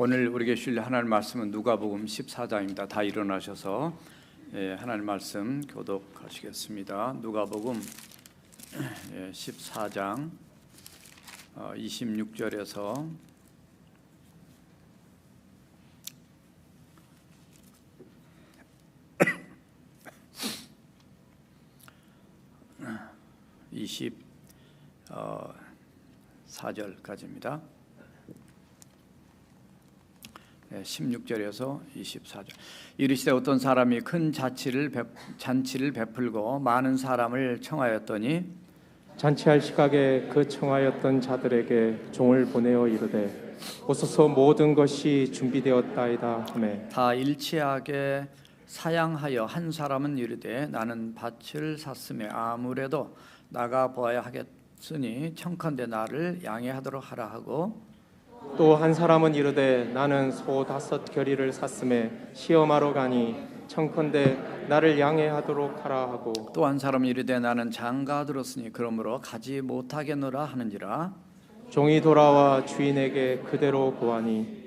오늘 우리에게 주실 하나님 말씀은 누가복음 14장입니다. 다 일어나셔서 하나님 말씀 교독하시겠습니다. 누가복음 14장 26절에서 24절까지입니다. 16절에서 24절. 이르시되 어떤 사람이 큰 잔치를 베풀고 많은 사람을 청하였더니 잔치할 시각에 그 청하였던 자들에게 종을 보내어 이르되 오소서 모든 것이 준비되었다이다 하매 다 일치하게 사양하여 한 사람은 이르되 나는 밭을 샀으며 아무래도 나가 보아야 하겠으니 청컨대 나를 양해하도록 하라 하고 또 한 사람은 이르되 나는 소 5 샀음에 시험하러 가니 청컨대 나를 양해하도록 하라 하고 또 한 사람은 이르되 나는 장가 들었으니 그러므로 가지 못하겠노라 하는지라. 종이 돌아와 주인에게 그대로 고하니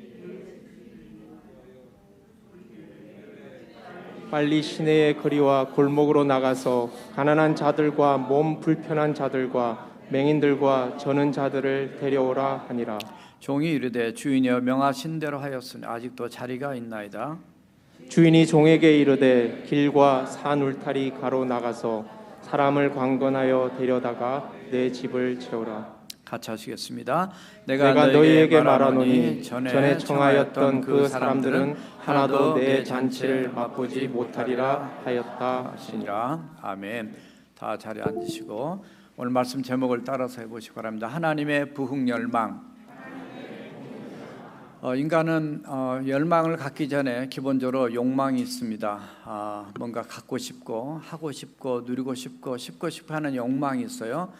빨리 시내의 거리와 골목으로 나가서 가난한 자들과 몸 불편한 자들과 맹인들과 저는 자들을 데려오라 하니라. 종이 이르되 주인이여 명하신 대로 하였으니 아직도 자리가 있나이다. 주인이 종에게 이르되 길과 산 울타리 가로 나가서 사람을 관건하여 데려다가 내 집을 채우라. 같이 하시겠습니다. 내가 너희에게 말하노니 전에 청하였던 그 사람들은 하나도 내 잔치를 맛보지 못하리라 하였다 하시니라. 아멘. 다 자리에 앉으시고 오늘 말씀 제목을 따라서 해보시기 바랍니다. 하나님의 부흥 열망. 인간은 열망을 갖기 전에 기본적으로 욕망이 있습니다. 뭔가 갖고 싶고 하고 싶고 누리고 싶고 하는 욕망이 있어요.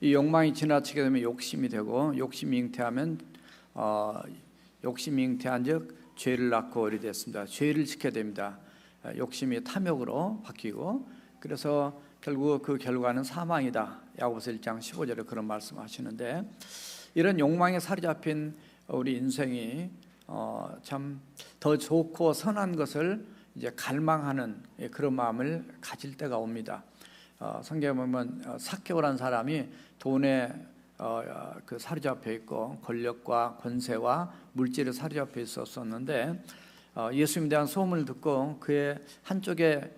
이 욕망이 지나치게 되면 욕심이 되고 욕심이 잉태하면 욕심이 잉태한즉 죄를 낳고 어리 됐습니다. 죄를 짓게 됩니다. 욕심이 탐욕으로 바뀌고 그래서 결국 그 결과는 사망이다. 야고보서 1장 15절에 그런 말씀하시는데 이런 욕망에 사로잡힌 우리 인생이 참 더 좋고 선한 것을 이제 갈망하는 그런 마음을 가질 때가 옵니다. 성경에 보면 삭개오라는 사람이 돈에 그 사로잡혀 있고 권력과 권세와 물질에 사로잡혀 있었는데 예수님에 대한 소문을 듣고 그의 한쪽에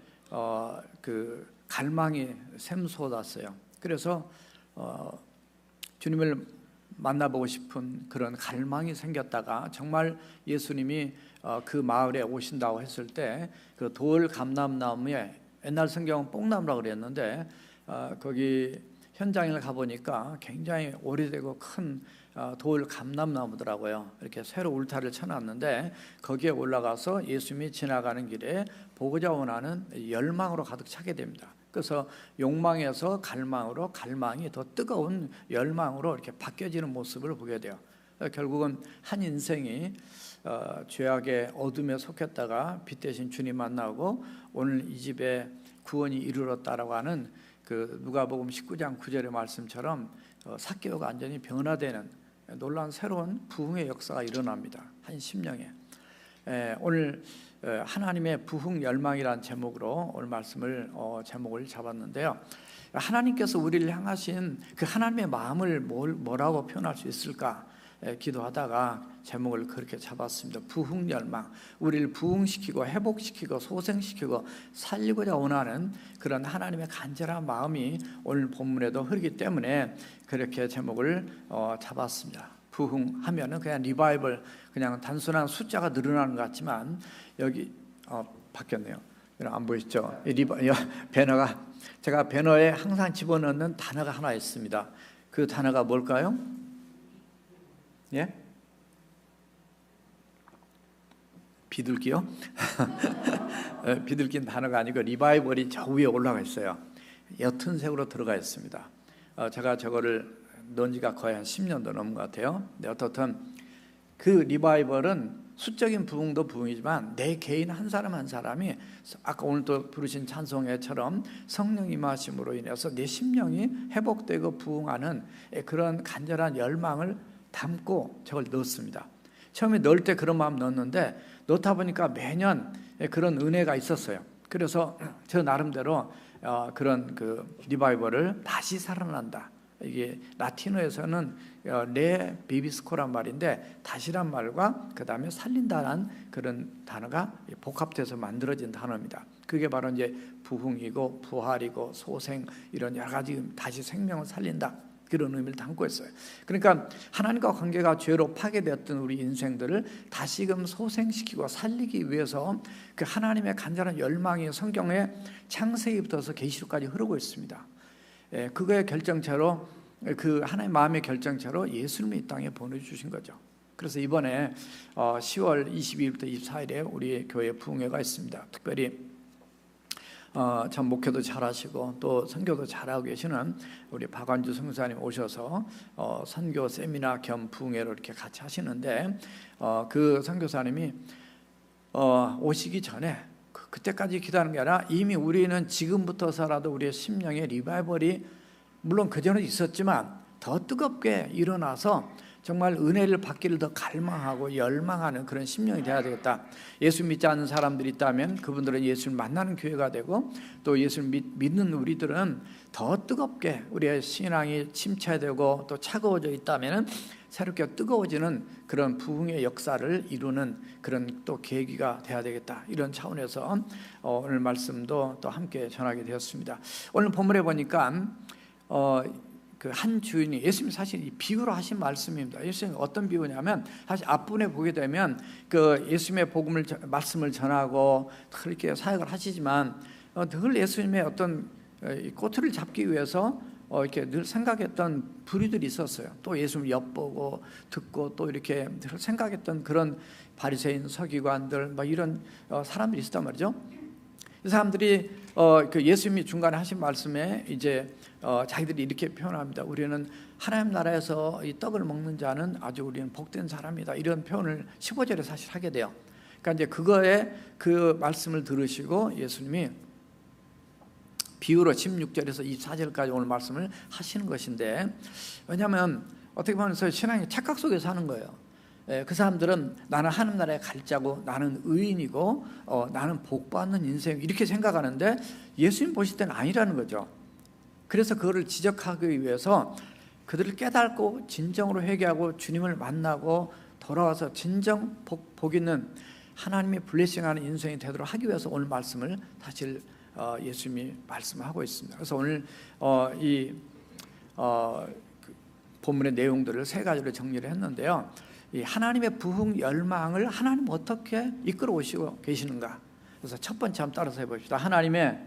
그 갈망이 샘솟았어요. 그래서 주님을 만나보고 싶은 그런 갈망이 생겼다가 정말 예수님이 그 마을에 오신다고 했을 때 그 돌 감람나무에 옛날 성경은 뽕나무라고 그랬는데 거기 현장에 가보니까 굉장히 오래되고 큰 돌 감람나무더라고요. 이렇게 새로 울타리를 쳐놨는데 거기에 올라가서 예수님이 지나가는 길에 보고자 원하는 열망으로 가득 차게 됩니다. 그래서 욕망에서 갈망으로 갈망이 더 뜨거운 열망으로 이렇게 바뀌어지는 모습을 보게 돼요. 결국은 한 인생이 죄악의 어둠에 속했다가 빛 대신 주님 만나고 오늘 이 집에 구원이 이르렀다라고 하는 그 누가복음 19장 9절의 말씀처럼 삭개오가 완전히 변화되는 놀라운 새로운 부흥의 역사가 일어납니다. 한 심령에. 오늘 하나님의 부흥 열망이라는 제목으로 오늘 제목을 잡았는데요. 하나님께서 우리를 향하신 그 하나님의 마음을 뭐라고 표현할 수 있을까 기도하다가 제목을 그렇게 잡았습니다. 부흥 열망. 우리를 부흥시키고 회복시키고 소생시키고 살리고자 원하는 그런 하나님의 간절한 마음이 오늘 본문에도 흐르기 때문에 그렇게 제목을 잡았습니다. 부흥하면은 그냥 리바이벌, 그냥 단순한 숫자가 늘어나는 것 같지만 여기 바뀌었네요. 안 보이시죠? 배너가 제가 배너에 항상 집어넣는 단어가 하나 있습니다. 그 단어가 뭘까요? 예? 비둘기요? 비둘기는 단어가 아니고 리바이벌이 저 위에 올라가 있어요. 옅은 색으로 들어가 있습니다. 제가 저거를 넣은 지가 거의 한 10년도 넘은 것 같아요. 근데 어떻든 그 리바이벌은 수적인 부흥도 부흥이지만 내 개인 한 사람 한 사람이 아까 오늘 또 부르신 찬송회처럼 성령 임하심으로 인해서 내 심령이 회복되고 부흥하는 그런 간절한 열망을 담고 저걸 넣었습니다. 처음에 넣을 때 그런 마음 넣었는데 넣다 보니까 매년 그런 은혜가 있었어요. 그래서 저 나름대로 그런 그 리바이벌을 다시 살아난다. 이게 라틴어에서는 레 비비스코란 말인데 다시란 말과 그 다음에 살린다는 그런 단어가 복합돼서 만들어진 단어입니다. 그게 바로 이제 부흥이고 부활이고 소생 이런 여러 가지 다시 생명을 살린다 그런 의미를 담고 있어요. 그러니까 하나님과 관계가 죄로 파괴되었던 우리 인생들을 다시금 소생시키고 살리기 위해서 그 하나님의 간절한 열망이 성경에 창세기부터서 계시록까지 흐르고 있습니다. 그거의 결정체로 그 하나님의 마음의 결정체로 예수님을 이 땅에 보내주신 거죠. 그래서 이번에 10월 22일부터 24일에 우리 교회 부흥회가 있습니다. 특별히 참 목회도 잘하시고 또 선교도 잘하고 계시는 우리 박완주 선교사님 오셔서 선교 세미나 겸 부흥회를 이렇게 같이 하시는데 그 선교사님이 오시기 전에 그때까지 기도하는 게 아니라 이미 우리는 지금부터서라도 우리의 심령의 리바이벌이 물론 그전에 있었지만 더 뜨겁게 일어나서 정말 은혜를 받기를 더 갈망하고 열망하는 그런 심령이 되어야 되겠다. 예수 믿지 않는 사람들이 있다면 그분들은 예수를 만나는 교회가 되고 또 예수를 믿는 우리들은 더 뜨겁게 우리의 신앙이 침체되고 또 차가워져 있다면 새롭게 뜨거워지는 그런 부흥의 역사를 이루는 그런 또 계기가 되어야 되겠다. 이런 차원에서 오늘 말씀도 또 함께 전하게 되었습니다. 오늘 본문에 보니까 그 한 주인이 예수님 사실 이 비유로 하신 말씀입니다. 예수님 어떤 비유냐면 사실 앞부분에 보게 되면 그 예수님의 복음을 말씀을 전하고 그렇게 사역을 하시지만 늘 예수님의 어떤 꼬투리를 잡기 위해서 이렇게 늘 생각했던 부류들이 있었어요. 또 예수님 엿보고 듣고 또 이렇게 늘 생각했던 그런 바리새인 서기관들 뭐 이런 사람들이 있었단 말이죠. 이 사람들이 그 예수님이 중간에 하신 말씀에 이제 자기들이 이렇게 표현합니다. 우리는 하나님 나라에서 이 떡을 먹는 자는 아주 우리는 복된 사람이다. 이런 표현을 15절에 사실 하게 돼요. 그러니까 이제 그거에 그 말씀을 들으시고 예수님이 비유로 16절에서 24절까지 오늘 말씀을 하시는 것인데, 왜냐하면 어떻게 보면 신앙의 착각 속에서 하는 거예요. 그 사람들은 나는 하나님 나라에 갈 자고 나는 의인이고 나는 복받는 인생 이렇게 생각하는데 예수님 보실 때는 아니라는 거죠. 그래서 그거를 지적하기 위해서 그들을 깨닫고 진정으로 회개하고 주님을 만나고 돌아와서 진정 복 있는 하나님이 블레싱하는 인생이 되도록 하기 위해서 오늘 말씀을 사실 예수님이 말씀하고 있습니다. 그래서 오늘 이 본문의 내용들을 세 가지로 정리를 했는데요. 이 하나님의 부흥 열망을 하나님 어떻게 이끌어 오시고 계시는가. 그래서 첫 번째 한번 따라서 해봅시다. 하나님의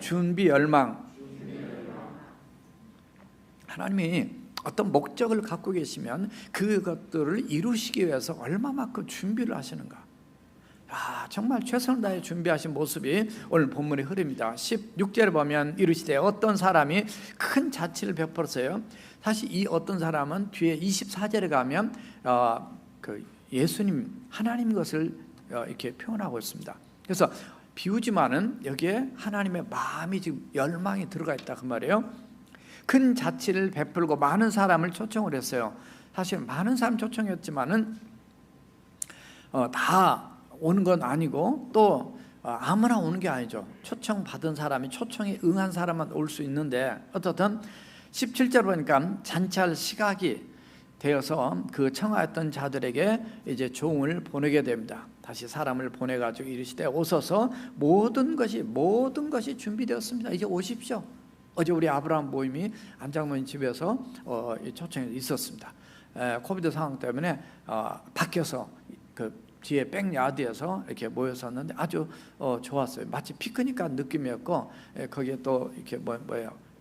준비 열망. 하나님이 어떤 목적을 갖고 계시면 그것들을 이루시기 위해서 얼마만큼 준비를 하시는가. 정말 최선을 다해 준비하신 모습이 오늘 본문의 흐름입니다. 16절에 보면 이르시되 어떤 사람이 큰 자치를 베풀었어요. 사실 이 어떤 사람은 뒤에 24절에 가면 그 예수님 하나님 것을 이렇게 표현하고 있습니다. 그래서 비우지만은 여기에 하나님의 마음이 지금 열망이 들어가 있다 그 말이에요. 큰 자치를 베풀고 많은 사람을 초청을 했어요. 사실 많은 사람 초청했지만은 다 오는 건 아니고 또 아무나 오는 게 아니죠. 초청받은 사람이 초청에 응한 사람만 올 수 있는데 어떻든 17절 보니까 잔치할 시각이 되어서 그 청하였던 자들에게 이제 종을 보내게 됩니다. 다시 사람을 보내가지고 이르시되 오소서 모든 것이 준비되었습니다. 이제 오십시오. 어제 우리 아브라함 모임이 안장모님 집에서 초청이 있었습니다. 코비드 상황 때문에 밖에서 그 뒤에 백야드에서 이렇게 모였었는데 아주 좋았어요. 마치 피크닉 같은 느낌이었고 거기에 또 이렇게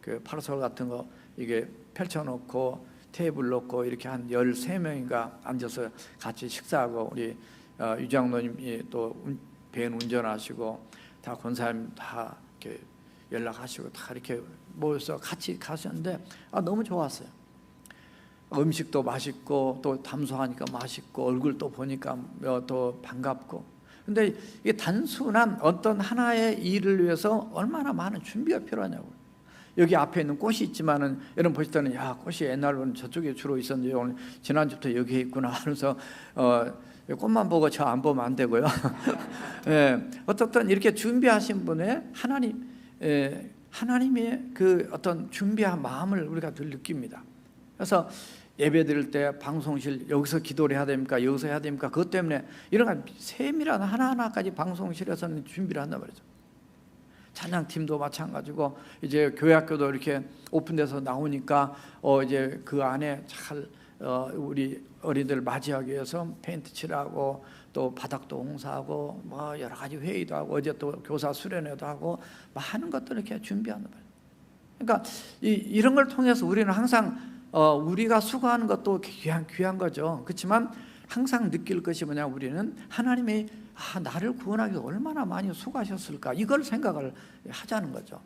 그 파라솔 같은 거 이게 펼쳐놓고 테이블 놓고 이렇게 한 13명인가 앉아서 같이 식사하고 우리 유장로님이 또 배는 운전하시고 다 권사님 다 이렇게 연락하시고 다 이렇게 모여서 같이 가셨는데 너무 좋았어요. 음식도 맛있고 또 담소하니까 맛있고 얼굴 또 보니까 또 반갑고. 근데 이게 단순한 어떤 하나의 일을 위해서 얼마나 많은 준비가 필요하냐고. 여기 앞에 있는 꽃이 있지만은 여러분 보실 때는 야, 꽃이 옛날에는 저쪽에 주로 있었는데 오늘 지난주부터 여기에 있구나 하면서 꽃만 보고 저 안 보면 안 되고요. 예, 어떻든 이렇게 준비하신 분의 하나님의 그 어떤 준비한 마음을 우리가 늘 느낍니다. 그래서 예배 드릴 때 방송실 여기서 기도를 해야 됩니까? 여기서 해야 됩니까? 그것 때문에 이런 세밀한 하나하나까지 방송실에서는 준비를 한단 말이죠. 찬양팀도 마찬가지고 이제 교회학교도 이렇게 오픈돼서 나오니까 이제 그 안에 잘 우리 어린이들 맞이하기 위해서 페인트 칠하고 또 바닥도 홍사하고 뭐 여러 가지 회의도 하고 어제 또 교사 수련회도 하고 많은 것들을 이렇게 준비하는 거예요. 그러니까 이런 걸 통해서 우리는 항상 우리가 수고하는 것도 귀한 거죠. 그렇지만 항상 느낄 것이 뭐냐, 우리는 하나님이 나를 구원하기 위해 얼마나 많이 수고하셨을까, 이걸 생각을 하자는 거죠.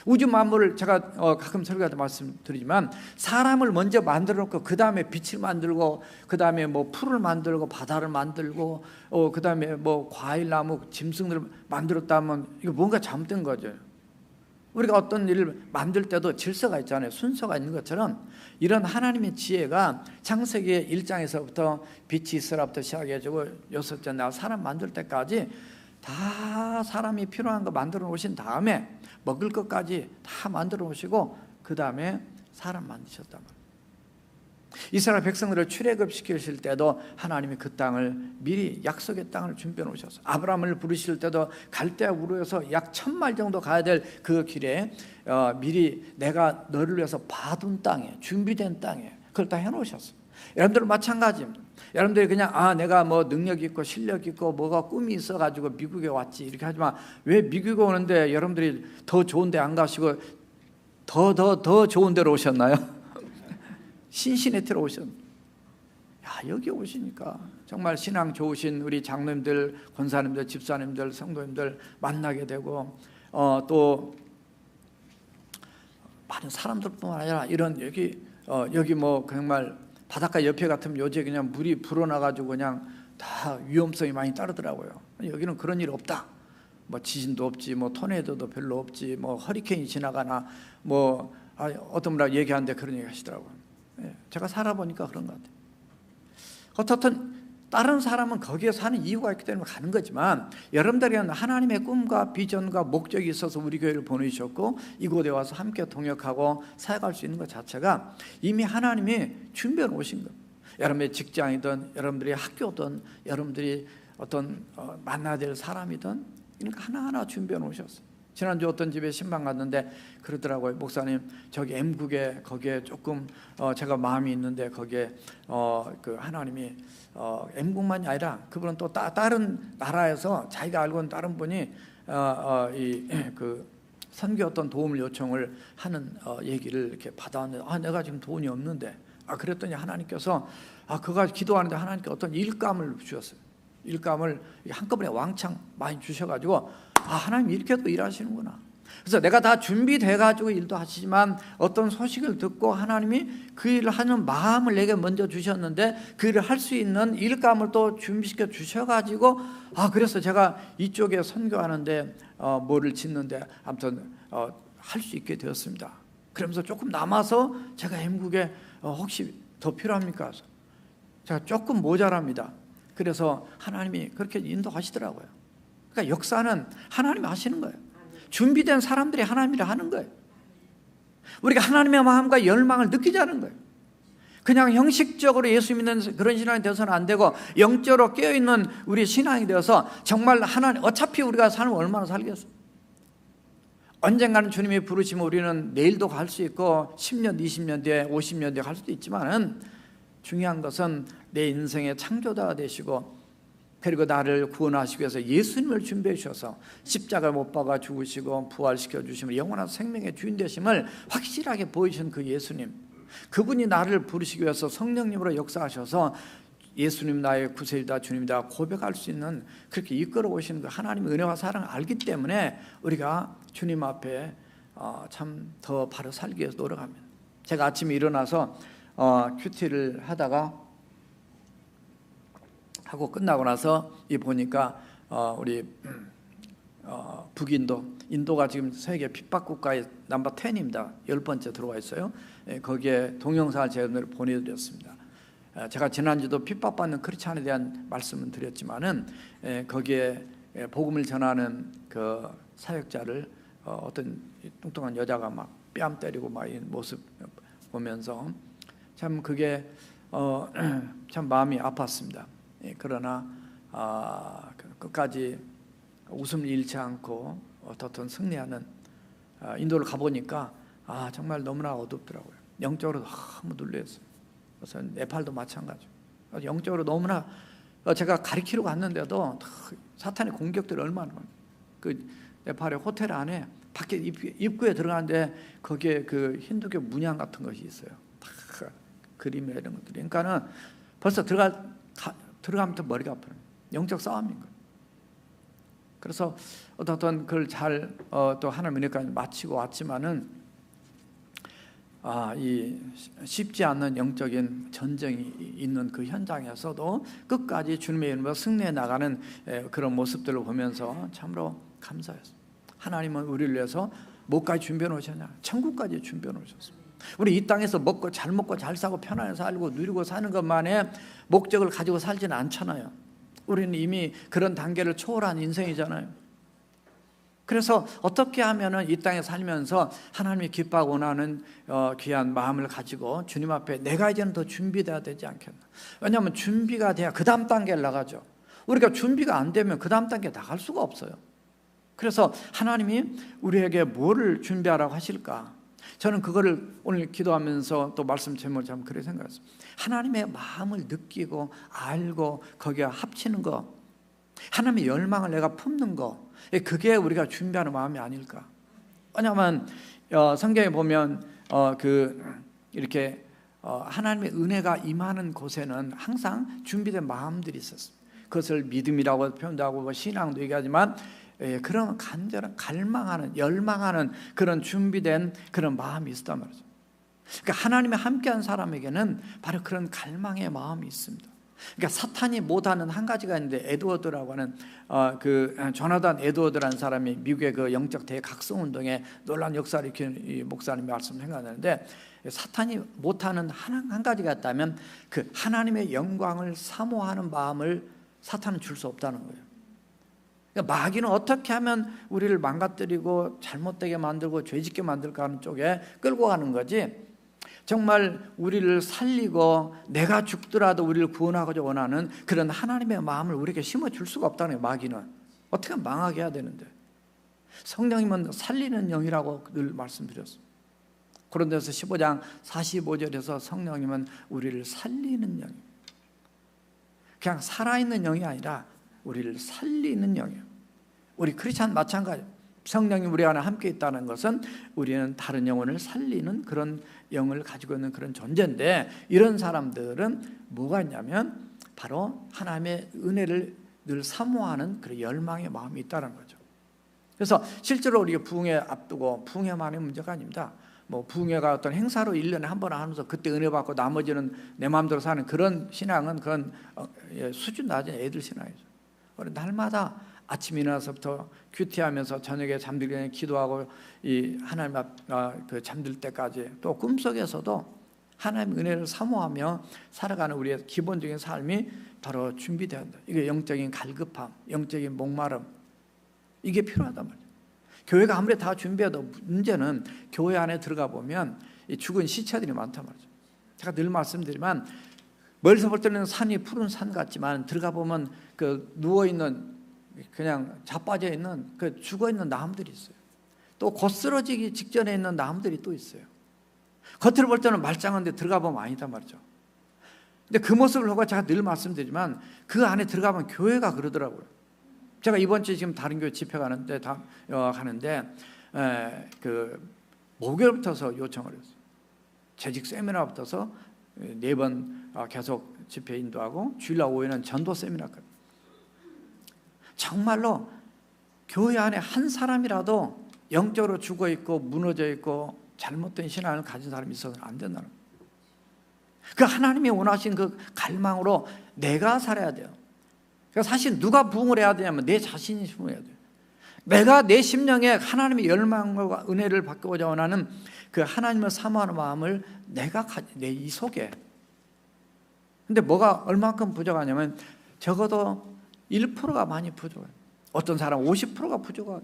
우주 만물을 제가 가끔 설교할 때 말씀드리지만 사람을 먼저 만들어 놓고 그 다음에 빛을 만들고 그 다음에 뭐 풀을 만들고 바다를 만들고 그 다음에 뭐 과일나무 짐승들을 만들었다면 이거 뭔가 잘못된 거죠. 우리가 어떤 일을 만들 때도 질서가 있잖아요. 순서가 있는 것처럼 이런 하나님의 지혜가 창세기 1장에서부터 빛이 있으라부터 시작해가지고 여섯째 날 사람 만들 때까지 다 사람이 필요한 거 만들어 놓으신 다음에 먹을 것까지 다 만들어 놓으시고 그 다음에 사람 만드셨단 말이에요. 이스라엘 백성들을 출애굽시키실 때도 하나님이 그 땅을 미리 약속의 땅을 준비해 놓으셨어요. 아브라함을 부르실 때도 갈대아 우르에서 약 1000마일 정도 가야 될 그 길에 미리 내가 너를 위해서 봐둔 땅에, 준비된 땅에 그걸 다 해놓으셨어요. 여러분들은 마찬가지입니다. 여러분들이 그냥 내가 뭐 능력 있고 실력 있고 뭐가 꿈이 있어가지고 미국에 왔지 이렇게 하지만 왜 미국에 오는데 여러분들이 더 좋은 데 안 가시고 더 좋은 데로 오셨나요? 신시내티로 오셨. 여기 오시니까 정말 신앙 좋으신 우리 장로님들, 권사님들, 집사님들, 성도님들 만나게 되고 또 많은 사람들뿐만 아니라 이런 여기 뭐 정말 바닷가 옆에 같으면 요새 그냥 물이 불어나가지고 그냥 다 위험성이 많이 따르더라고요. 여기는 그런 일 없다. 뭐 지진도 없지, 뭐 토네이도도 별로 없지, 뭐 허리케인이 지나가나 뭐 어떤 분이 얘기하는데 그런 얘기 하시더라고요. 제가 살아보니까 그런 것 같아요. 어떻든 다른 사람은 거기에 사는 이유가 있기 때문에 가는 거지만 여러분들에게는 하나님의 꿈과 비전과 목적이 있어서 우리 교회를 보내주셨고 이곳에 와서 함께 동역하고 사역할 수 있는 것 자체가 이미 하나님이 준비해 놓으신 거예요. 여러분의 직장이든 여러분들의 학교든 여러분들이 어떤 만나야 될 사람이든 그러니까 하나하나 준비해 놓으셨어요. 지난주 어떤 집에 신방 갔는데 그러더라고요. 목사님 저기 M국에 거기에 조금 제가 마음이 있는데 거기에 그 하나님이 M국만이 아니라 그분은 또 다른 나라에서 자기가 알고 있는 다른 분이 그 선교 어떤 도움을 요청을 하는 얘기를 이렇게 받아왔는데 내가 지금 돈이 없는데 그랬더니 하나님께서 그가 기도하는데 하나님께 어떤 일감을 주셨어요. 일감을 한꺼번에 왕창 많이 주셔가지고 하나님 이렇게도 일하시는구나. 그래서 내가 다 준비돼가지고 일도 하시지만 어떤 소식을 듣고 하나님이 그 일을 하는 마음을 내게 먼저 주셨는데 그 일을 할 수 있는 일감을 또 준비시켜 주셔가지고 그래서 제가 이쪽에 선교하는데 뭐를 짓는데 아무튼 할 수 있게 되었습니다. 그러면서 조금 남아서 제가 M국에 혹시 더 필요합니까? 제가 조금 모자랍니다. 그래서 하나님이 그렇게 인도하시더라고요. 그러니까 역사는 하나님이 하시는 거예요. 준비된 사람들이 하나님이라 하는 거예요. 우리가 하나님의 마음과 열망을 느끼자는 거예요. 그냥 형식적으로 예수 믿는 그런 신앙이 되어서는 안 되고 영적으로 깨어있는 우리 신앙이 되어서 정말 하나님, 어차피 우리가 삶을 얼마나 살겠어요. 언젠가는 주님이 부르시면 우리는 내일도 갈 수 있고 10년, 20년 뒤에 50년 뒤에 갈 수도 있지만 중요한 것은 내 인생의 창조자가 되시고 그리고 나를 구원하시기 위해서 예수님을 준비해 주셔서 십자가 못 박아 죽으시고 부활시켜 주시면 영원한 생명의 주인 되심을 확실하게 보이신 그 예수님, 그분이 나를 부르시기 위해서 성령님으로 역사하셔서 예수님 나의 구세주다 주님이다 고백할 수 있는 그렇게 이끌어 오시는 그 하나님의 은혜와 사랑을 알기 때문에 우리가 주님 앞에 참 더 바로 살기 위해서 노력합니다. 제가 아침에 일어나서 큐티를 하고 끝나고 나서 보니까 우리 북인도, 인도가 지금 세계 핍박국가의 넘버 10입니다. 10번째 들어와 있어요. 거기에 동영상을 제가 보내드렸습니다. 제가 지난주도 핍박받는 크리스찬에 대한 말씀을 드렸지만은 거기에 복음을 전하는 그 사역자를 어떤 뚱뚱한 여자가 막 뺨 때리고 막 이 모습 보면서 참 그게 참 마음이 아팠습니다. 그러나 끝까지 웃음을 잃지 않고 어떻든 승리하는 인도를 가보니까 정말 너무나 어둡더라고요. 영적으로 너무 눌렸어요. 그래서 네팔도 마찬가지. 영적으로 너무나 제가 가르치러 갔는데도 사탄의 공격들이 얼마나 많아요. 그 네팔의 호텔 안에 밖에 입구에 들어가는데 거기에 그 힌두교 문양 같은 것이 있어요. 다 그림이나 이런 것들이. 그러니까는 벌써 들어가면서 머리가 아파요. 영적 싸움인 거예요. 그래서 어떤 그걸 잘 또 하나님 은혜까지 마치고 왔지만은 이 쉽지 않는 영적인 전쟁이 있는 그 현장에서도 끝까지 주님의 이름으로 승리해 나가는 그런 모습들을 보면서 참으로 감사했어요. 하나님은 우리를 위해서 뭐까지 준비해 놓으셨냐? 천국까지 준비해 놓으셨습니다. 우리 이 땅에서 잘 먹고 잘 사고 편하게 살고 누리고 사는 것만의 목적을 가지고 살지는 않잖아요. 우리는 이미 그런 단계를 초월한 인생이잖아요. 그래서 어떻게 하면은 이 땅에 살면서 하나님이 기뻐하고 원하는 귀한 마음을 가지고 주님 앞에 내가 이제는 더 준비돼야 되지 않겠나. 왜냐하면 준비가 돼야 그 다음 단계를 나가죠. 우리가 준비가 안 되면 그 다음 단계 나갈 수가 없어요. 그래서 하나님이 우리에게 뭐를 준비하라고 하실까? 저는 그거를 오늘 기도하면서 또 말씀 제목을 참 그렇게 생각했어요. 하나님의 마음을 느끼고 알고 거기에 합치는 거, 하나님의 열망을 내가 품는 거, 그게 우리가 준비하는 마음이 아닐까. 왜냐하면 성경에 보면 이렇게 하나님의 은혜가 임하는 곳에는 항상 준비된 마음들이 있었어요. 그것을 믿음이라고 표현도 하고 신앙도 얘기하지만 그런 간절한 갈망하는 열망하는 그런 준비된 그런 마음이 있었단 말이죠. 그러니까 하나님의 함께한 사람에게는 바로 그런 갈망의 마음이 있습니다. 그러니까 사탄이 못하는 한 가지가 있는데, 에드워드라고 하는 그 조나단 에드워드라는 사람이 미국의 그 영적 대각성 운동에 놀라운 역사를 일으킨 이 목사님의 말씀 생각나는데, 사탄이 못하는 한 가지가 있다면 그 하나님의 영광을 사모하는 마음을 사탄은 줄 수 없다는 거예요. 그러니까 마귀는 어떻게 하면 우리를 망가뜨리고 잘못되게 만들고 죄짓게 만들까 하는 쪽에 끌고 가는 거지, 정말 우리를 살리고 내가 죽더라도 우리를 구원하고자 원하는 그런 하나님의 마음을 우리에게 심어줄 수가 없다는 거예요. 마귀는 어떻게 하면 망하게 해야 되는데, 성령님은 살리는 영이라고 늘 말씀드렸습니다. 고린도서 15장 45절에서 성령님은 우리를 살리는 영이에요. 그냥 살아있는 영이 아니라 우리를 살리는 영이에요. 우리 크리스찬 마찬가지예요. 성령이 우리 안에 함께 있다는 것은 우리는 다른 영혼을 살리는 그런 영을 가지고 있는 그런 존재인데, 이런 사람들은 뭐가 있냐면 바로 하나님의 은혜를 늘 사모하는 그런 열망의 마음이 있다는 거죠. 그래서 실제로 우리가 부흥회 앞두고, 부흥회만의 문제가 아닙니다. 뭐 부흥회가 어떤 행사로 1년에 한 번 하면서 그때 은혜 받고 나머지는 내 마음대로 사는 그런 신앙은 그건 수준 낮은 애들 신앙이죠. 우리 날마다 아침 일어나서부터 큐티하면서 저녁에 잠들기 전에 기도하고 이 하나님 앞 그 잠들 때까지, 또 꿈속에서도 하나님의 은혜를 사모하며 살아가는 우리의 기본적인 삶이 바로 준비되어야 한다. 이게 영적인 갈급함, 영적인 목마름, 이게 필요하단 말이에요. 교회가 아무리 다 준비해도 문제는 교회 안에 들어가 보면 이 죽은 시체들이 많단 말이죠. 제가 늘 말씀드리지만 멀리서 볼 때는 산이 푸른 산 같지만 들어가 보면 그 누워있는, 그냥 자빠져 있는 그 죽어있는 나무들이 있어요. 또 곧 쓰러지기 직전에 있는 나무들이 또 있어요. 겉으로 볼 때는 말짱한데 들어가 보면 아니다 말이죠. 근데 그 모습을 보고 제가 늘 말씀드리지만 그 안에 들어가 보면 교회가 그러더라고요. 제가 이번 주에 지금 다른 교회 집회 가는데 그 목요일부터서 요청을 했어요. 재직 세미나부터서 4번 계속 집회 인도하고 주일날 오후에는 전도 세미나까지. 정말로 교회 안에 한 사람이라도 영적으로 죽어있고 무너져 있고 잘못된 신앙을 가진 사람이 있어서는 안 된다는 거예요. 그 하나님이 원하신 그 갈망으로 내가 살아야 돼요. 그러니까 사실 누가 부흥을 해야 되냐면 내 자신이 부흥해야 돼요. 내가 내 심령에 하나님의 열망과 은혜를 받고자 원하는 그 하나님을 사모하는 마음을 내가 내 이 속에. 근데 뭐가 얼마큼 부족하냐면 적어도 1%가 많이 부족해요. 어떤 사람 50%가 부족하고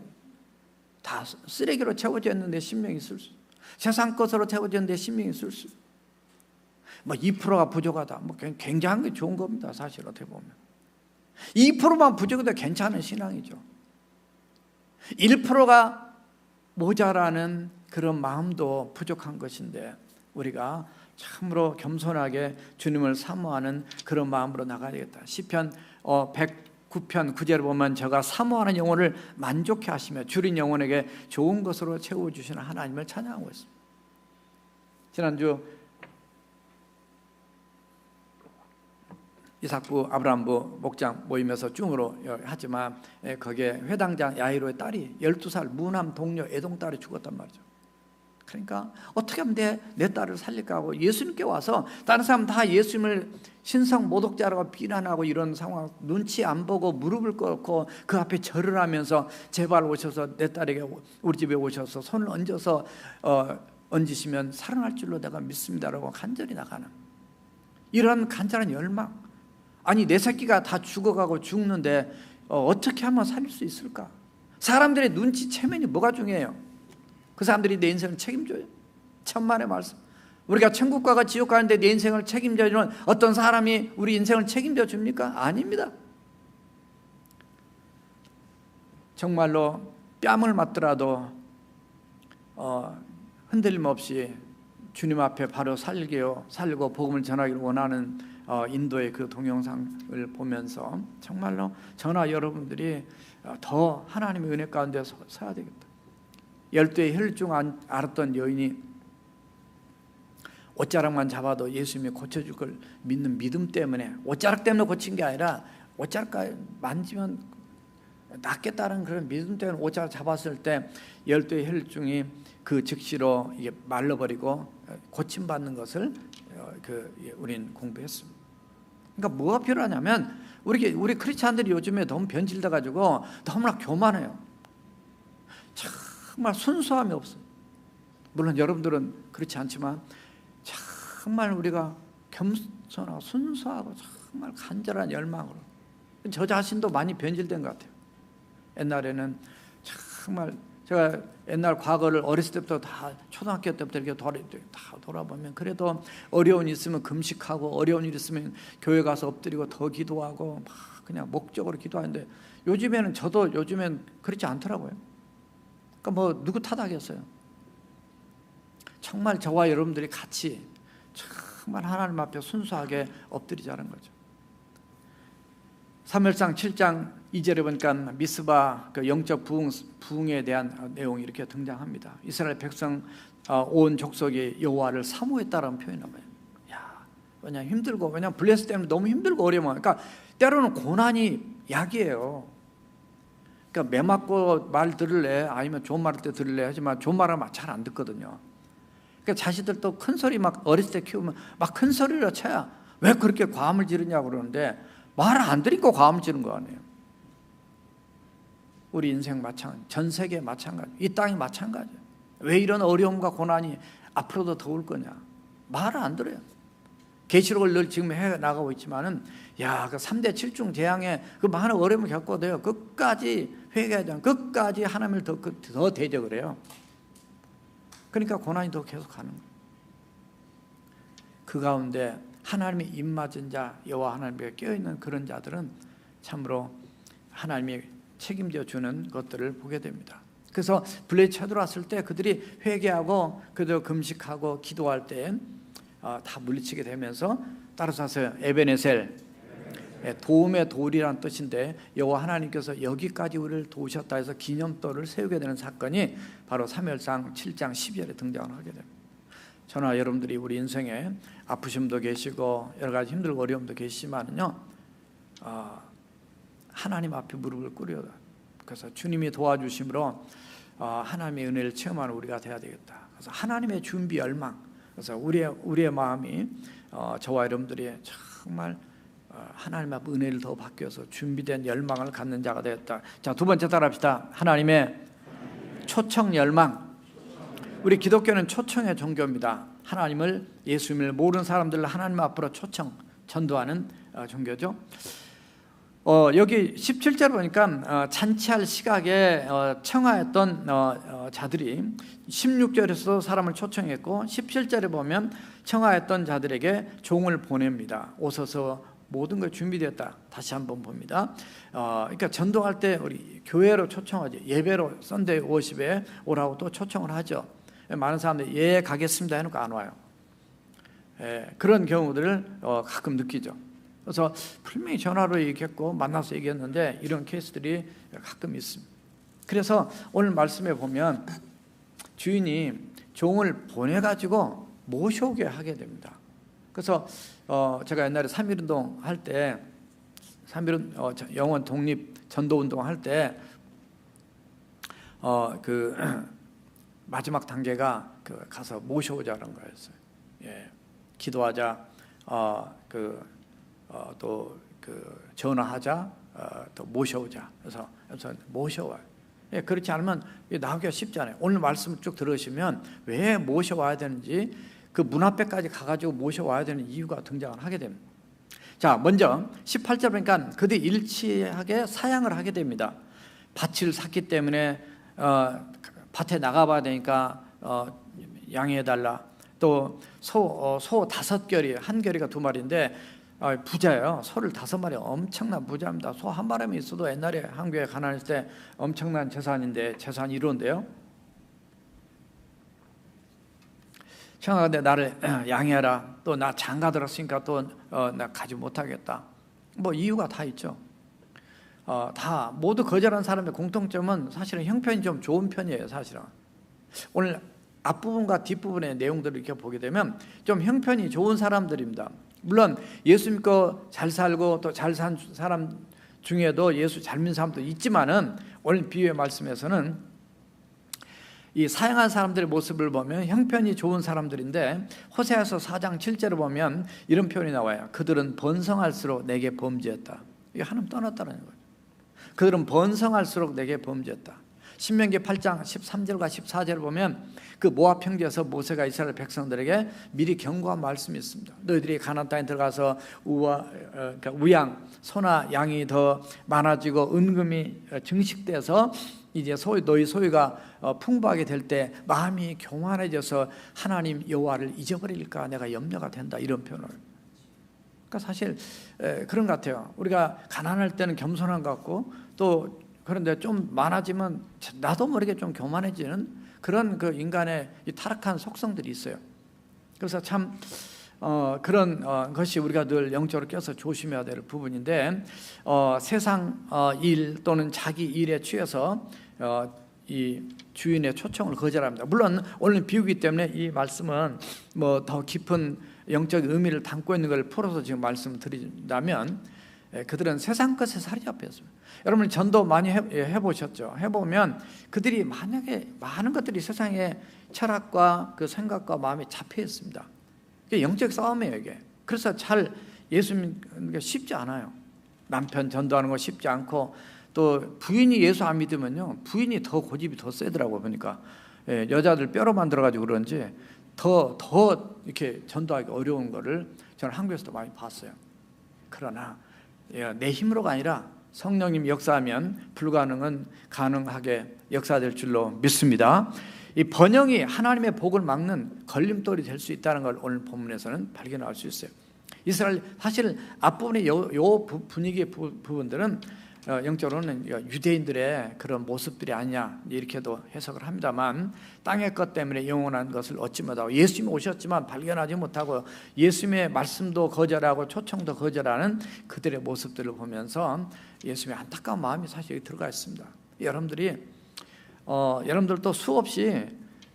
다 쓰레기로 채워져 있는 내 심령이 있을 수, 세상 것으로 채워져 있는 내 심령이 있을 수, 뭐 2%가 부족하다, 뭐 굉장한 게 좋은 겁니다. 사실 어떻게 보면 2%만 부족해도 괜찮은 신앙이죠. 1%가 모자라는 그런 마음도 부족한 것인데 우리가 참으로 겸손하게 주님을 사모하는 그런 마음으로 나가야 되겠다. 시편 109편 9절을 보면 저가 사모하는 영혼을 만족해 하시며 줄인 영혼에게 좋은 것으로 채워주시는 하나님을 찬양하고 있습니다. 지난주 이삭부 아브라함부 목장 모임에서 쭉 하지만 거기에 회당장 야이로의 딸이 12살 무남 동료 애동딸이 죽었단 말이죠. 그러니까 어떻게 하면 내 딸을 살릴까 하고 예수님께 와서 다른 사람 다 예수님을 신성 모독자라고 비난하고 이런 상황 눈치 안 보고 무릎을 꿇고 그 앞에 절을 하면서 제발 오셔서 내 딸에게 우리 집에 오셔서 손을 얹어서 얹으시면 살아날 줄로 내가 믿습니다라고 간절히 나가는 이런 간절한 열망. 아니 내 새끼가 다 죽어가고 죽는데 어떻게 하면 살릴 수 있을까? 사람들의 눈치 체면이 뭐가 중요해요? 그 사람들이 내 인생을 책임져요? 천만의 말씀. 우리가 천국 가가 지옥 가는데 내 인생을 책임져주는 어떤 사람이 우리 인생을 책임져 줍니까? 아닙니다. 정말로 뺨을 맞더라도 흔들림 없이 주님 앞에 바로 살리고 복음을 전하기를 원하는 인도의 그 동영상을 보면서 정말로 저나 여러분들이 더 하나님의 은혜 가운데 서야 되겠다. 12의 혈중 앓았던 여인이 옷자락만 잡아도 예수님이 고쳐줄 걸 믿는 믿음 때문에, 옷자락 때문에 고친 게 아니라 옷자락 만지면 낫겠다는 그런 믿음 때문에 옷자락 잡았을 때 12의 혈중이 그 즉시로 이게 말라버리고 고침받는 것을 우린 공부했습니다. 그러니까 뭐가 필요하냐면 우리 크리스찬들이 요즘에 너무 변질돼 가지고 너무나 교만해요. 정말 순수함이 없어요. 물론 여러분들은 그렇지 않지만 정말 우리가 겸손하고 순수하고 정말 간절한 열망으로, 저 자신도 많이 변질된 것 같아요. 옛날에는 정말 제가 옛날 과거를 어렸을 때부터 다 초등학교 때부터 이렇게 다 돌아보면 그래도 어려운 일 있으면 금식하고 어려운 일 있으면 교회 가서 엎드리고 더 기도하고 막 그냥 목적으로 기도하는데 요즘엔 그렇지 않더라고요. 그러니까 뭐 누구 탓하겠어요. 정말 저와 여러분들이 같이 정말 하나님 앞에 순수하게 엎드리자는 거죠. 사무엘상 7장 2절에 보니까 미스바 그 영적 부흥에 대한 내용이 이렇게 등장합니다. 이스라엘 백성 온 족속이 여호와를 사모했다라는 표현이 나와요. 왜냐 힘들고, 왜냐 블레스 때문에 너무 힘들고 어려워. 그러니까 때로는 고난이 약이에요. 그러니까 매 맞고 말 들을래, 아니면 좋은 말 할 때 들을래 하지만 좋은 말을 막 잘 안 듣거든요. 그러니까 자식들도 큰 소리 막 어렸을 때 키우면 막 큰 소리로 쳐야 왜 그렇게 과음을 지르냐고 그러는데 말을 안 들으니까 과음을 지른 거 아니에요. 우리 인생 마찬가지, 전 세계 마찬가지, 이 땅이 마찬가지예요. 왜 이런 어려움과 고난이 앞으로도 더 올 거냐? 말을 안 들어요. 계시록을 늘 지금 해 나가고 있지만은 그 3대 7중 재앙에 그 많은 어려움을 겪어도요 끝까지 회개하지 않고 끝까지 하나님을 더 대적을 해요. 그러니까 고난이 더 계속 가는 거예요. 그 가운데 하나님의 입맞은 자, 여호와 하나님께 깨어있는 그런 자들은 참으로 하나님이 책임져 주는 것들을 보게 됩니다. 그래서 블레셋 쳐들어왔을 때 그들이 회개하고 그들 금식하고 기도할 때 다 물리치게 되면서 따라서 하세요. 에베네셀, 도움의 돌이란 뜻인데 여호와 하나님께서 여기까지 우리를 도우셨다 해서 기념돌을 세우게 되는 사건이 바로 사무엘상 7장 12절에 등장을 하게 됩니다. 저나 여러분들이 우리 인생에 아프심도 계시고 여러 가지 힘들고 어려움도 계시지만요, 하나님 앞에 무릎을 꿇어요. 그래서 주님이 도와주심으로 하나님의 은혜를 체험하는 우리가 돼야 되겠다. 그래서 하나님의 준비 열망. 그래서 우리의 마음이 저와 여러분들이 정말 하나님 앞 은혜를 더 받기 위해서 준비된 열망을 갖는 자가 되었다. 자, 두 번째 따라합시다. 하나님의 초청 열망. 우리 기독교는 초청의 종교입니다. 하나님을, 예수님을 모르는 사람들을 하나님 앞으로 초청, 전도하는 종교죠. 여기 17절 보니까 잔치할 시각에 청하였던 자들이 16절에서도 사람을 초청했고 17절에 보면 청하였던 자들에게 종을 보냅니다. 오소서 모든 걸 준비되었다. 다시 한번 봅니다. 그러니까 전도할 때 우리 교회로 초청하죠. 예배로 썬데이 워십에 오라고 또 초청을 하죠. 많은 사람들이 예 가겠습니다 해놓고 안 와요. 그런 경우들을 가끔 느끼죠. 그래서 분명히 전화로 얘기했고 만나서 얘기했는데 이런 케이스들이 가끔 있습니다. 그래서 오늘 말씀에 보면 주인이 종을 보내가지고 모셔오게 하게 됩니다. 그래서 제가 옛날에 3.1운동 할 때, 3.1 영원 독립 전도운동 할 때 그 마지막 단계가 가서 모셔오자는 거였어요. 예, 기도하자, 또 전화하자, 또 모셔오자. 그래서 모셔와요. 예, 그렇지 않으면 나오기가 쉽지 않아요. 오늘 말씀 쭉 들으시면 왜 모셔와야 되는지, 그 문 앞에까지 가가지고 모셔와야 되는 이유가 등장을 하게 됩니다. 자, 먼저 18절 보니까 그들이 일치하게 사양을 하게 됩니다. 밭을 샀기 때문에 밭에 나가봐야 되니까 양해해달라. 또 소 5결이, 한 결이가 2마리인데 부자예요. 소를 5마리, 엄청난 부자입니다. 소 한 마리만 있어도 옛날에 한국에 가난했을 때 엄청난 재산인데, 재산이 이런데요. 청하건대 나를 양해하라. 또 나 장가 들었으니까 또 나 가지 못하겠다. 뭐 이유가 다 있죠. 다 모두 거절한 사람의 공통점은 사실은 형편이 좀 좋은 편이에요. 사실은 오늘 앞부분과 뒷부분의 내용들을 이렇게 보게 되면 좀 형편이 좋은 사람들입니다. 물론 예수 믿고 잘 살고 또 잘 산 사람 중에도 예수 잘 믿는 사람도 있지만은 오늘 비유의 말씀에서는 이 사양한 사람들의 모습을 보면 형편이 좋은 사람들인데, 호세아서 4장 7절을 보면 이런 표현이 나와요. 그들은 번성할수록 내게 범죄했다. 이게 하나님 떠났다는 거예요. 그들은 번성할수록 내게 범죄했다. 신명기 8장 13절과 14절을 보면 그 모압 평지에서 모세가 이스라엘 백성들에게 미리 경고한 말씀이 있습니다. 너희들이 가나안 땅에 들어가서 우양, 소나 양이 더 많아지고 은금이 증식돼서 이제 너희 소유가 풍부하게 될 때 마음이 교만해져서 하나님 여호와를 잊어버릴까 내가 염려가 된다, 이런 표현을. 그러니까 사실 그런 것 같아요. 우리가 가난할 때는 겸손한 것 같고, 또 그런데 좀 많아지면 나도 모르게 좀 교만해지는 그런 그 인간의 이 타락한 속성들이 있어요. 그래서 참 그런 것이 우리가 늘 영적으로 껴서 조심해야 될 부분인데, 세상 일 또는 자기 일에 취해서 이 주인의 초청을 거절합니다. 물론 오늘 비유기 때문에 이 말씀은 뭐 더 깊은 영적 의미를 담고 있는 걸 풀어서 지금 말씀드린다면, 그들은 세상 것에 사로잡혔습니다. 여러분 전도 많이 해보셨죠? 해보면 그들이 만약에 많은 것들이 세상의 철학과 그 생각과 마음에 잡혀 있습니다. 영적 싸움이에요, 이게. 그래서 잘 예수 믿는 게 쉽지 않아요. 남편 전도하는 거 쉽지 않고, 또 부인이 예수 안 믿으면요, 부인이 더 고집이 더 세더라고요. 보니까 여자들 뼈로 만들어가지고 그런지 더 이렇게 전도하기 어려운 거를 저는 한국에서도 많이 봤어요. 그러나 내 힘으로가 아니라 성령님 역사하면 불가능은 가능하게 역사될 줄로 믿습니다. 이 번영이 하나님의 복을 막는 걸림돌이 될 수 있다는 걸 오늘 본문에서는 발견할 수 있어요. 이스라엘, 사실 앞부분의 요 분위기의 부분들은 영적으로는 유대인들의 그런 모습들이 아니냐 이렇게도 해석을 합니다만, 땅의 것 때문에 영원한 것을 얻지 못하고 예수님이 오셨지만 발견하지 못하고 예수님의 말씀도 거절하고 초청도 거절하는 그들의 모습들을 보면서 예수님의 안타까운 마음이 사실 들어가 있습니다. 여러분들도 수없이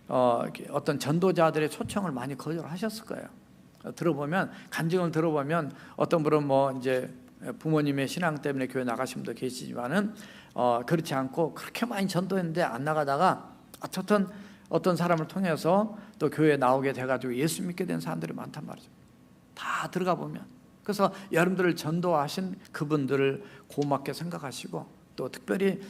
어떤 전도자들의 초청을 많이 거절하셨을 거예요. 들어보면, 간증을 들어보면 어떤 분은 뭐 이제 부모님의 신앙 때문에 교회 나가신 분도 계시지만은 그렇지 않고 그렇게 많이 전도했는데 안 나가다가 어떤 사람을 통해서 또 교회에 나오게 돼가지고 예수 믿게 된 사람들이 많단 말이죠. 다 들어가 보면. 그래서 여러분들을 전도하신 그분들을 고맙게 생각하시고 또 특별히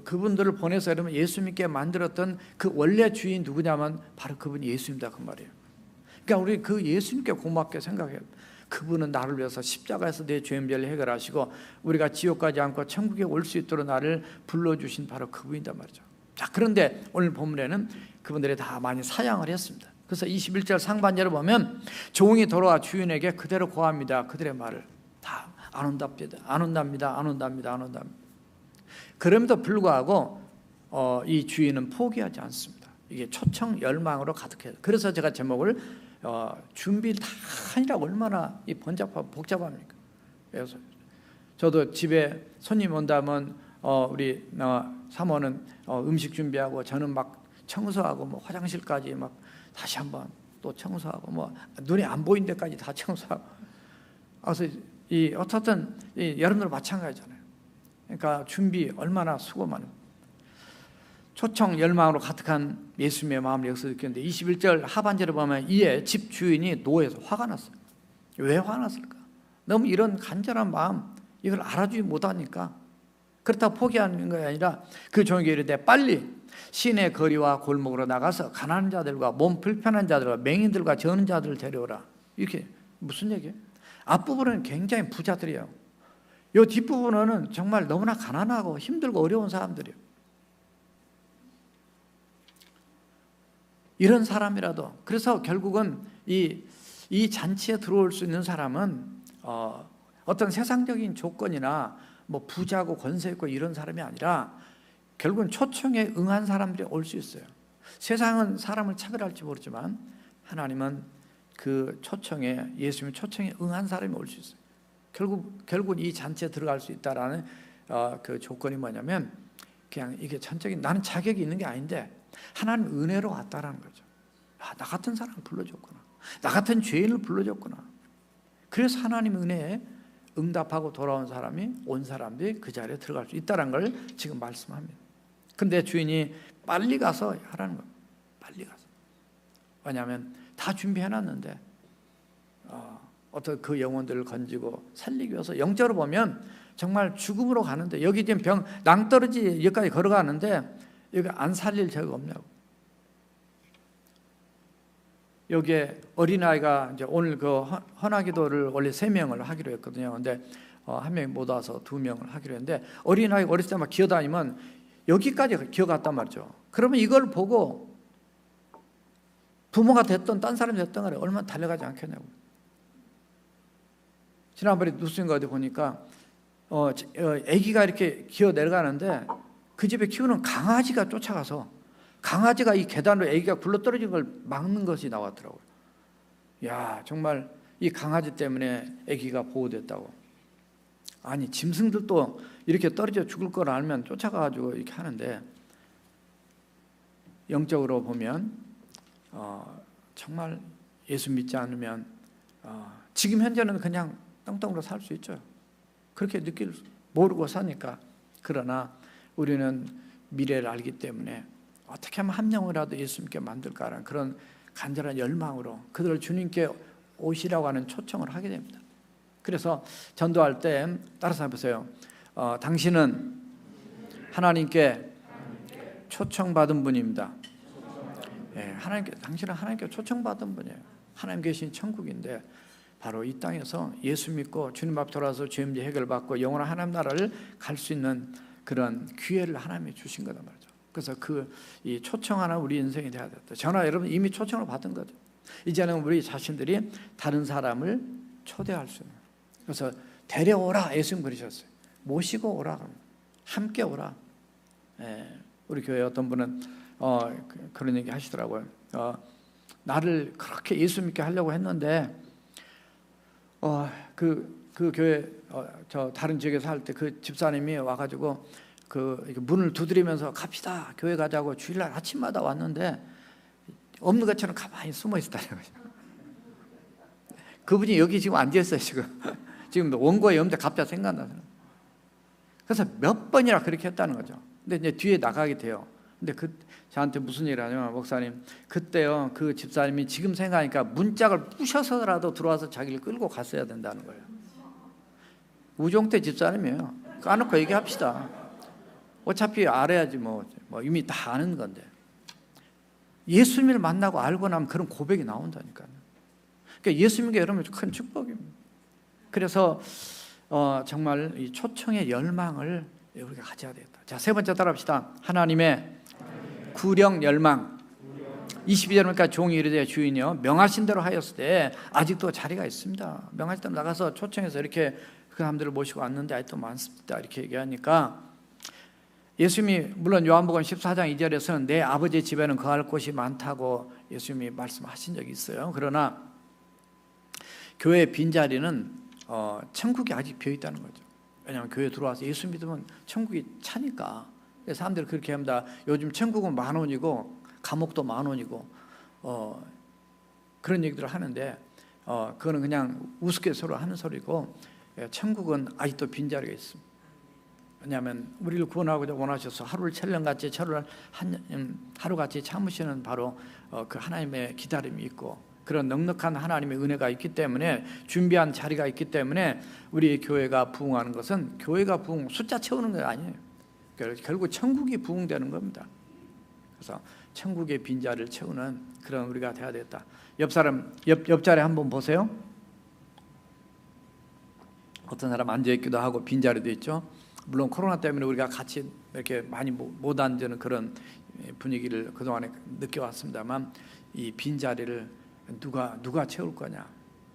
그분들을 보내서 여러분 예수 믿게 만들었던 그 원래 주인 누구냐면 바로 그분이 예수입니다, 그 말이에요. 그러니까 우리 그 예수님께 고맙게 생각해요. 그분은 나를 위해서 십자가에서 내 죄 문제를 해결하시고 우리가 지옥 가지 않고 천국에 올 수 있도록 나를 불러주신 바로 그분이란 말이죠. 자, 그런데 오늘 본문에는 그분들이 다 많이 사양을 했습니다. 그래서 21절 상반절을 보면 종이 돌아와 주인에게 그대로 고합니다. 그들의 말을 다 안 온답니다. 그럼에도 불구하고 이 주인은 포기하지 않습니다. 이게 초청 열망으로 가득해요. 그래서 제가 제목을 준비를 다 하느라고 얼마나 복잡합니까? 그래서 저도 집에 손님 온다면 우리 사모는 음식 준비하고 저는 막 청소하고 뭐 화장실까지 막 다시 한번 또 청소하고 뭐 눈에 안 보이는 데까지 다 청소하고. 그래서 어떻든 여러분들 마찬가지잖아요. 그러니까 준비 얼마나 수고 많은. 초청 열망으로 가득한 예수님의 마음을 여기서 느꼈는데 21절 하반절에 보면 이에 집 주인이 노해서 화가 났어요. 왜 화났을까? 너무 이런 간절한 마음 이걸 알아주지 못하니까 그렇다고 포기하는 것이 아니라 그 종에게 이르되 빨리 시내 거리와 골목으로 나가서 가난한 자들과 몸 불편한 자들과 맹인들과 저는 자들을 데려오라. 이렇게 무슨 얘기예요? 앞부분은 굉장히 부자들이에요. 이 뒷부분은 정말 너무나 가난하고 힘들고 어려운 사람들이에요. 이런 사람이라도 그래서 결국은 이 잔치에 들어올 수 있는 사람은 어떤 세상적인 조건이나 뭐 부자고 권세 있고 이런 사람이 아니라 결국은 초청에 응한 사람들이 올 수 있어요. 세상은 사람을 차별할지 모르지만 하나님은 그 초청에 예수님 초청에 응한 사람이 올 수 있어요. 결국 이 잔치에 들어갈 수 있다라는 그 조건이 뭐냐면 그냥 이게 전적인 나는 자격이 있는 게 아닌데 하나님 은혜로 왔다라는 거죠. 나 같은 사람을 불러줬구나. 나 같은 죄인을 불러줬구나. 그래서 하나님 은혜에 응답하고 돌아온 온 사람들이 그 자리에 들어갈 수 있다는 걸 지금 말씀합니다. 그런데 주인이 빨리 가서 하라는 거예요. 빨리 가서. 왜냐하면 다 준비해놨는데 어떤 그 영혼들을 건지고 살리기 위해서 영적으로 보면 정말 죽음으로 가는데 여기 지금 낭떠러지 여기까지 걸어가는데 여기 안 살릴 죄가 없냐고. 여기에 어린아이가 이제 오늘 그 헌화기도를 원래 3명을 하기로 했거든요. 근데 한 명이 못 와서 2명을 하기로 했는데 어린아이가 어렸을 때 막 기어다니면 여기까지 기어갔단 말이죠. 그러면 이걸 보고 부모가 됐던 딴 사람이 됐던 간에 얼마나 달려가지 않겠냐고. 지난번에 뉴스인가 어디 보니까 아기가 이렇게 기어 내려가는데 그 집에 키우는 강아지가 쫓아가서 강아지가 이 계단으로 아기가 굴러떨어진 걸 막는 것이 나왔더라고요. 야, 정말 이 강아지 때문에 아기가 보호됐다고. 아니, 짐승들도 이렇게 떨어져 죽을 걸 알면 쫓아가가지고 이렇게 하는데 영적으로 보면 정말 예수 믿지 않으면 지금 현재는 그냥 떵떵으로 살 수 있죠. 그렇게 모르고 사니까. 그러나 우리는 미래를 알기 때문에 어떻게 하면 한 명이라도 예수님께 만들까라는 그런 간절한 열망으로 그들을 주님께 오시라고 하는 초청을 하게 됩니다. 그래서 전도할 때 따라서 해보세요. 당신은 하나님께 초청받은 분입니다. 예, 당신은 하나님께 초청받은 분이에요. 하나님 계신 천국인데 바로 이 땅에서 예수 믿고 주님 앞 돌아서 죄 문제 해결받고 영원한 하나님 나라를 갈 수 있는 그런 기회를 하나님이 주신 거단 말이죠. 그래서 이 초청하는 우리 인생이 돼야 됐다. 저나 여러분 이미 초청을 받은 거죠. 이제는 우리 자신들이 다른 사람을 초대할 수 있는. 그래서 데려오라 예수님 그러셨어요. 모시고 오라, 함께 오라. 예, 우리 교회 어떤 분은 그런 얘기 하시더라고요. 나를 그렇게 예수 믿게 하려고 했는데 그 교회 저 다른 지역에서 할 때 그 집사님이 와가지고 그 문을 두드리면서 갑시다 교회 가자고 주일날 아침마다 왔는데 없는 것처럼 가만히 숨어 있었다는 거죠. 그분이 여기 지금 앉아 있어요. 지금 원고에 없는데 갑자기 생각나서. 그래서 몇 번이나 그렇게 했다는 거죠. 근데 이제 뒤에 나가게 돼요. 근데 저한테 무슨 얘기를 하냐면, 목사님, 그때요 그 집사님이 지금 생각하니까 문짝을 부셔서라도 들어와서 자기를 끌고 갔어야 된다는 거예요. 우종태 집사님이에요. 까놓고 얘기합시다. 어차피 알아야지 뭐 이미 다 아는 건데. 예수님을 만나고 알고 나면 그런 고백이 나온다니까요. 그러니까 예수님께 여러분 큰 축복입니다. 그래서 정말 이 초청의 열망을 우리가 가져야 되겠다. 자, 세 번째 따라합시다. 하나님의 구령 열망. 22절이니까 종이 이르되 주인이여 명하신 대로 하였으되 아직도 자리가 있습니다. 명하신 대로 나가서 초청해서 이렇게 그 사람들을 모시고 왔는데 아직도 많습니다. 이렇게 얘기하니까 예수님이 물론 요한복음 14장 2절에서는 내 아버지의 집에는 거할 곳이 많다고 예수님이 말씀하신 적이 있어요. 그러나 교회 빈자리는 천국이 아직 비어있다는 거죠. 왜냐하면 교회 들어와서 예수 믿으면 천국이 차니까. 사람들이 그렇게 합니다. 요즘 천국은 10,000원이고 감옥도 10,000원이고 그런 얘기들을 하는데 그거는 그냥 우스갯소리로 하는 소리고, 천국은 아직도 빈자리가 있습니다. 왜냐하면 우리를 구원하고자 원하셔서 하루를 천년같이 저를 하루같이 참으시는 바로 그 하나님의 기다림이 있고, 그런 넉넉한 하나님의 은혜가 있기 때문에, 준비한 자리가 있기 때문에 우리 교회가 부흥하는 것은 교회가 숫자 채우는 게 아니에요. 결국 천국이 부흥되는 겁니다. 그래서 천국의 빈자리를 채우는 그런 우리가 돼야 되겠다. 옆자리 한번 보세요. 어떤 사람 앉아있기도 하고 빈자리도 있죠. 물론 코로나 때문에 우리가 같이 이렇게 많이 못 앉는 그런 분위기를 그동안에 느껴왔습니다만, 이 빈자리를 누가 채울 거냐.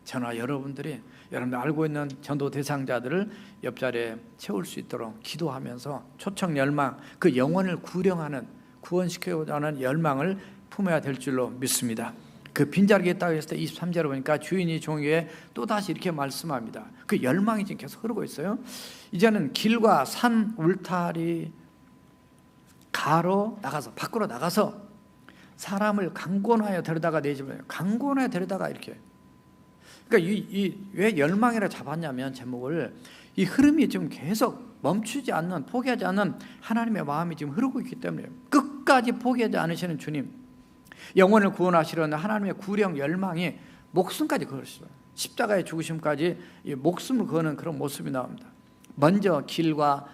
저나 여러분들 알고 있는 전도 대상자들을 옆자리에 채울 수 있도록 기도하면서 초청 열망, 그 영혼을 구령하는, 구원시키고자 하는 열망을 품어야 될 줄로 믿습니다. 그 빈자리가 있다고 했을 때 23절에 보니까 주인이 종에게 또다시 이렇게 말씀합니다. 그 열망이 지금 계속 흐르고 있어요. 이제는 길과 산 울타리 가로 나가서, 밖으로 나가서 사람을 강권하여 데려다가 내 집에, 강권하여 데려다가 이렇게. 그러니까 왜 열망이라 잡았냐면, 제목을, 이 흐름이 지금 계속 멈추지 않는, 포기하지 않는 하나님의 마음이 지금 흐르고 있기 때문에, 끝까지 포기하지 않으시는 주님, 영혼을 구원하시려는 하나님의 구령 열망이 목숨까지 걸으시죠. 십자가의 죽으심까지 이 목숨을 거는 그런 모습이 나옵니다. 먼저 길과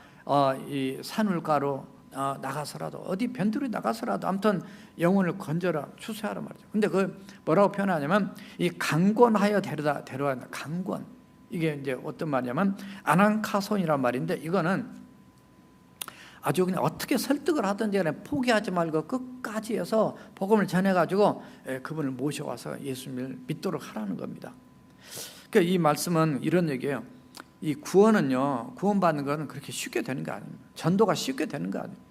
이 산울가로 나가서라도, 어디 변두리 나가서라도 아무튼 영혼을 건져라, 추수하라 말이죠. 근데 그 뭐라고 표현하냐면, 이 강권하여 데려간다. 강권. 이게 이제 어떤 말이냐면 아난카손이란 말인데, 이거는 아주 그냥 어떻게 설득을 하든지 간에 포기하지 말고 끝까지 해서 복음을 전해가지고 그분을 모셔와서 예수님을 믿도록 하라는 겁니다. 그러니까 이 말씀은 이런 얘기예요. 이 구원은요, 구원받는 것은 그렇게 쉽게 되는 게 아닙니다. 전도가 쉽게 되는 거 아니에요.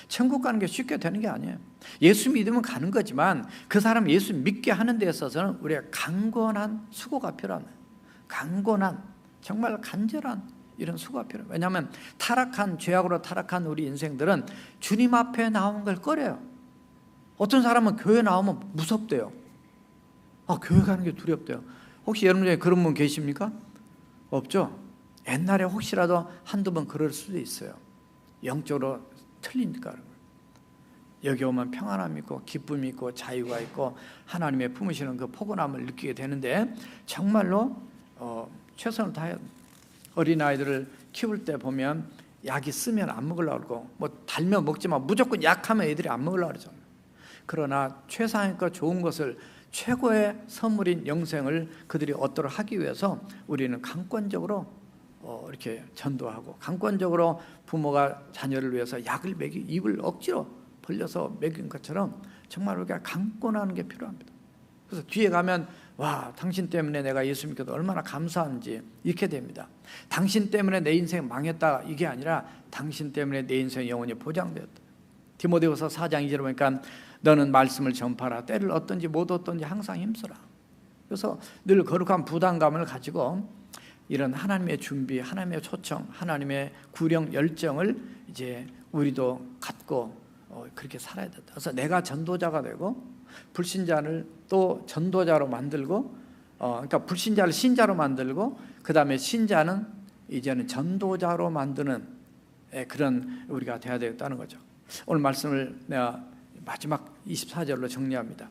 천국 가는 게 쉽게 되는 게 아니에요. 예수 믿으면 가는 거지만, 그 사람 예수 믿게 하는 데 있어서는 우리가 강건한 수고가 필요합니다. 강건한, 정말 간절한 이런 수고가 필요해요. 왜냐하면 죄악으로 타락한 우리 인생들은 주님 앞에 나오는 걸 꺼려요. 어떤 사람은 교회 나오면 무섭대요. 교회 가는 게 두렵대요. 혹시 여러분 중에 그런 분 계십니까? 없죠? 옛날에 혹시라도 한두 번 그럴 수도 있어요. 영적으로 틀리니까. 여기 오면 평안함이 있고 기쁨이 있고 자유가 있고 하나님의 품으시는 그 포근함을 느끼게 되는데, 정말로 최선을 다해야 돼요. 어린아이들을 키울 때 보면 약이 쓰면 안 먹으려고 그러고, 뭐 달면 먹지만 무조건 약하면 애들이 안 먹으려고 그러잖아요. 그러나 최상의 좋은 것을, 최고의 선물인 영생을 그들이 얻도록 하기 위해서 우리는 강권적으로 이렇게 전도하고, 강권적으로 부모가 자녀를 위해서 약을 입을 억지로 벌려서 먹인 것처럼 정말 우리가 강권하는 게 필요합니다. 그래서 뒤에 가면, 와, 당신 때문에 내가 예수 믿게 얼마나 감사한지 이렇게 됩니다. 당신 때문에 내 인생 망했다, 이게 아니라 당신 때문에 내 인생 영원히 보장되었다. 디모데후서 4장 2절에 보니까 너는 말씀을 전파라, 때를 얻든지 못 얻든지 항상 힘쓰라. 그래서 늘 거룩한 부담감을 가지고 이런 하나님의 준비, 하나님의 초청, 하나님의 구령 열정을 이제 우리도 갖고 그렇게 살아야 된다. 그래서 내가 전도자가 되고 불신자를 또 전도자로 만들고, 그러니까 불신자를 신자로 만들고, 그 다음에 신자는 이제는 전도자로 만드는 그런 우리가 돼야 되겠다는 거죠. 오늘 말씀을 내가 마지막 24절로 정리합니다.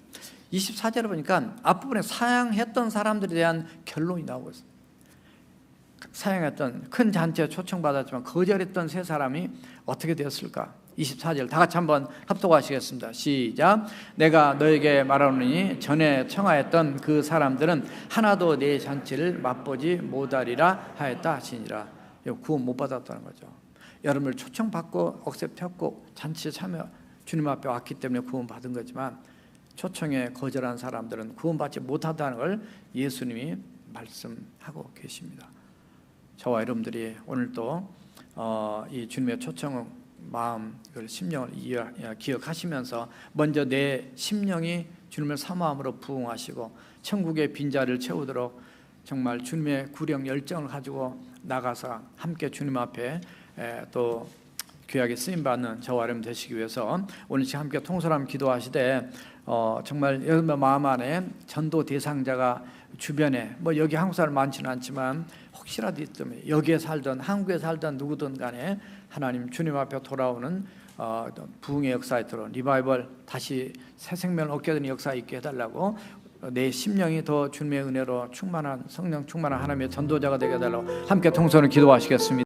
24절을 보니까 앞부분에 사양했던 사람들에 대한 결론이 나오고 있어요. 사양했던 큰 잔치에 초청받았지만 거절했던 세 사람이 어떻게 되었을까? 24절 다 같이 한번 합독하시겠습니다. 시작. 내가 너에게 말하노니 전에 청하였던 그 사람들은 하나도 내 잔치를 맛보지 못하리라 하였다 하시니라. 구원 못 받았다는 거죠. 여러분을 초청받고 억새 폈고 잔치에 참여 주님 앞에 왔기 때문에 구원 받은 거지만 초청에 거절한 사람들은 구원받지 못한다는 걸 예수님이 말씀하고 계십니다. 저와 여러분들이 오늘도 이 주님의 초청 마음, 심령을 기억하시면서 먼저 내 심령이 주님을 사모함으로 부응하시고 천국의 빈자리를 채우도록 정말 주님의 구령 열정을 가지고 나가서 함께 주님 앞에 또 귀하게 쓰임받는 저와 여러분 되시기 위해서 오늘 시간 함께 통솔하며 기도하시되 정말 여러분 마음 안에 전도 대상자가 주변에 뭐 여기 한국 사람 많지는 않지만 혹시라도 있다면 여기에 살던 한국에 살던 누구든 간에 하나님 주님 앞에 돌아오는 부흥의 역사에 들어 리바이벌 다시 새 생명을 얻게 되는 역사에 있게 해달라고 내 심령이 더 주님의 은혜로 충만한 성령 충만한 하나님의 전도자가 되게 해달라고 함께 통솔을 기도하시겠습니다.